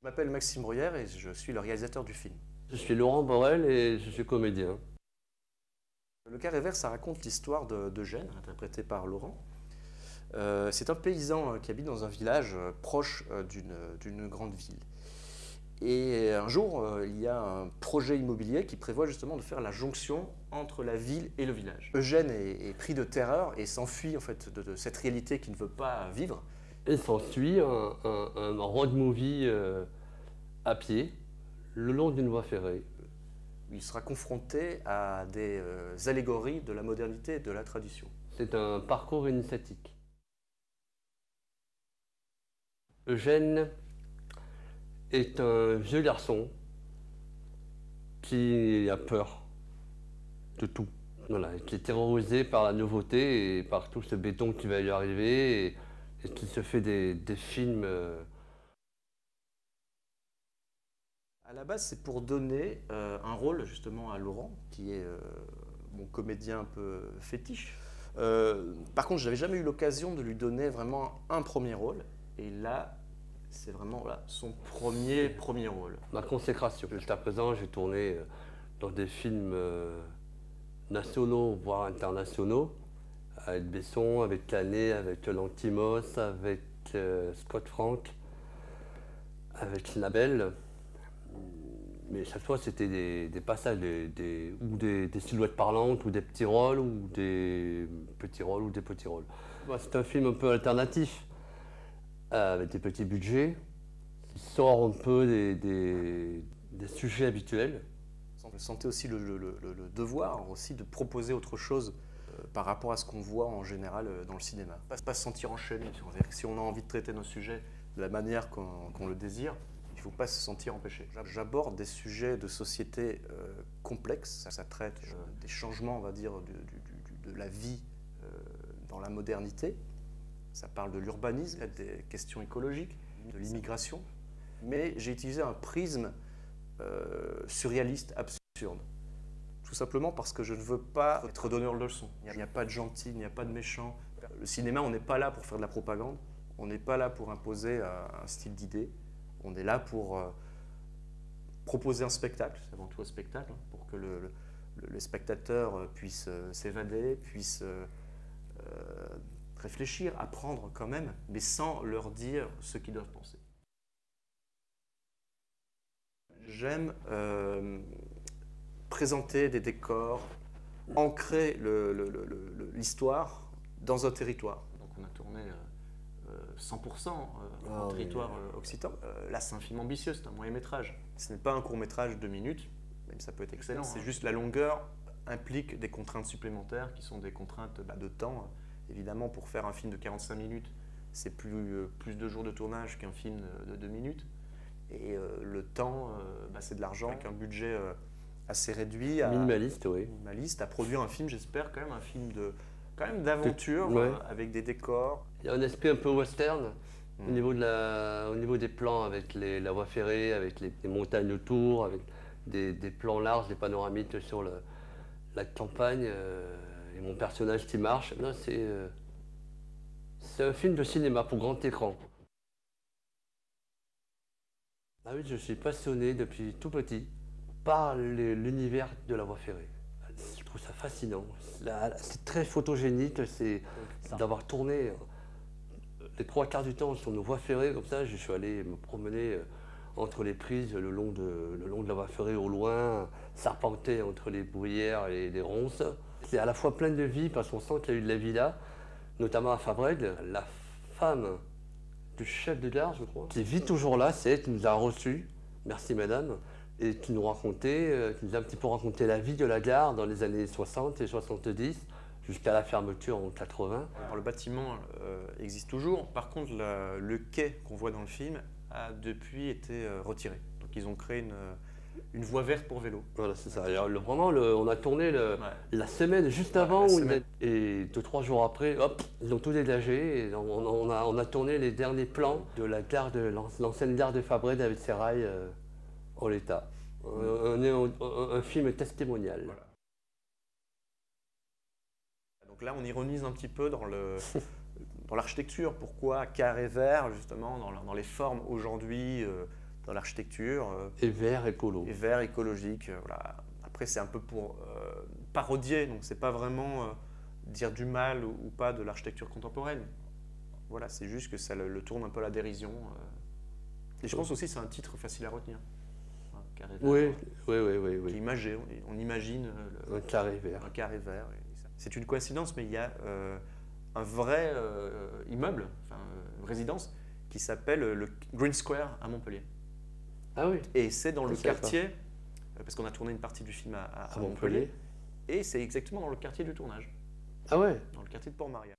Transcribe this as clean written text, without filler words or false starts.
Je m'appelle Maxime Bruyère et je suis le réalisateur du film. Je suis Laurent Borel et je suis comédien. Le Carré Vert, ça raconte l'histoire d'Eugène, interprété par Laurent. C'est un paysan qui habite dans un village proche d'une grande ville. Et un jour, il y a un projet immobilier qui prévoit justement de faire la jonction entre la ville et le village. Eugène est pris de terreur et s'enfuit en fait de cette réalité qu'il ne veut pas vivre. Et s'ensuit un road movie à pied, le long d'une voie ferrée. Il sera confronté à des allégories de la modernité et de la tradition. C'est un parcours initiatique. Eugène est un vieux garçon qui a peur de tout. Voilà, qui est terrorisé par la nouveauté et par tout ce béton qui va lui arriver et qui se fait des films. À la base, c'est pour donner un rôle justement à Laurent, qui est mon comédien un peu fétiche. Par contre, je n'avais jamais eu l'occasion de lui donner vraiment un premier rôle. Et là, c'est vraiment son premier rôle. Ma consécration. Jusqu'à présent, j'ai tourné dans des films nationaux, voire internationaux, avec Besson, avec Canet, avec Lantimos, avec Scott Frank, avec Labelle. Mais chaque fois, c'était des passages, ou des silhouettes parlantes, ou des petits rôles, ou des petits rôles, ou des petits rôles. C'est un film un peu alternatif, avec des petits budgets, qui sort un peu des sujets habituels. Je sentais aussi le devoir aussi de proposer autre chose par rapport à ce qu'on voit en général dans le cinéma. Pas se sentir enchaîné. Si on a envie de traiter nos sujets de la manière qu'on le désire, il ne faut pas se sentir empêché. J'aborde des sujets de société complexes. Ça traite des changements, on va dire, de la vie dans la modernité. Ça parle de l'urbanisme, des questions écologiques, de l'immigration. Mais j'ai utilisé un prisme surréaliste, absurde. Tout simplement parce que je ne veux pas être donneur de leçons. Il n'y a pas de gentil, il n'y a pas de méchant. Le cinéma, on n'est pas là pour faire de la propagande. On n'est pas là pour imposer un style d'idée. On est là pour proposer un spectacle, c'est avant tout un spectacle, pour que les spectateurs puissent s'évader, puissent réfléchir, apprendre quand même, mais sans leur dire ce qu'ils doivent penser. J'aime présenter des décors, ancrer l'histoire dans un territoire. Donc on a tourné 100% en territoire occitan. Là, c'est un film ambitieux, c'est un moyen-métrage. Ce n'est pas un court-métrage de 2 minutes, même ça peut être excellent. C'est juste la longueur implique des contraintes supplémentaires qui sont des contraintes de temps. Évidemment, pour faire un film de 45 minutes, c'est plus de jours de tournage qu'un film de 2 minutes. Et le temps, c'est de l'argent, avec un budget assez réduit. Minimaliste, oui. Minimaliste, à produire un film, j'espère, quand même un film d'aventure, ouais. Avec des décors. Il y a un aspect un peu western au niveau des plans, avec la voie ferrée, avec les montagnes autour, avec des plans larges, des panoramiques sur la campagne, et mon personnage qui marche. C'est un film de cinéma pour grand écran. Ah oui, je suis passionné depuis tout petit par l'univers de la voie ferrée. Je trouve ça fascinant. C'est très photogénique, c'est d'avoir tourné les 3/4 du temps sur nos voies ferrées comme ça. Je suis allé me promener entre les prises le long de la voie ferrée au loin, serpenter entre les bruyères et les ronces. C'est à la fois plein de vie parce qu'on sent qu'il y a eu de la vie là, notamment à Fabrègues. La femme du chef de gare, je crois, qui vit toujours là, qui nous a reçus, merci madame, et qui nous a un petit peu raconté la vie de la gare dans les années 60 et 70, jusqu'à la fermeture en 80. Alors, le bâtiment existe toujours, par contre le quai qu'on voit dans le film a depuis été retiré. Donc ils ont créé une voie verte pour vélo. Voilà, c'est ça. Alors, on a tourné la semaine juste avant, et 2-3 jours après, hop, ils ont tout dégagé. Et on a tourné les derniers plans de l'ancienne gare de Fabrègues avec ses rails en l'état. Un film testimonial. Voilà. Donc là, on ironise un petit peu dans l'architecture. Pourquoi carré vert, justement, dans les formes aujourd'hui dans l'architecture. Et vert, écolo. Et vert, écologique. Voilà. Après, c'est un peu pour parodier, donc c'est pas vraiment dire du mal ou pas de l'architecture contemporaine. Voilà, c'est juste que ça le tourne un peu à la dérision. Et je pense aussi que c'est un titre facile à retenir. Carré vert, Oui. Qui est imagé, on imagine Un carré vert. un carré vert. C'est une coïncidence, mais il y a un vrai immeuble, enfin, une résidence, qui s'appelle le Green Square à Montpellier. Ah oui. Et c'est dans le savais quartier, parce qu'on a tourné une partie du film à Montpellier. et c'est exactement dans le quartier du tournage, Ah ouais. dans le quartier de Port-Maria.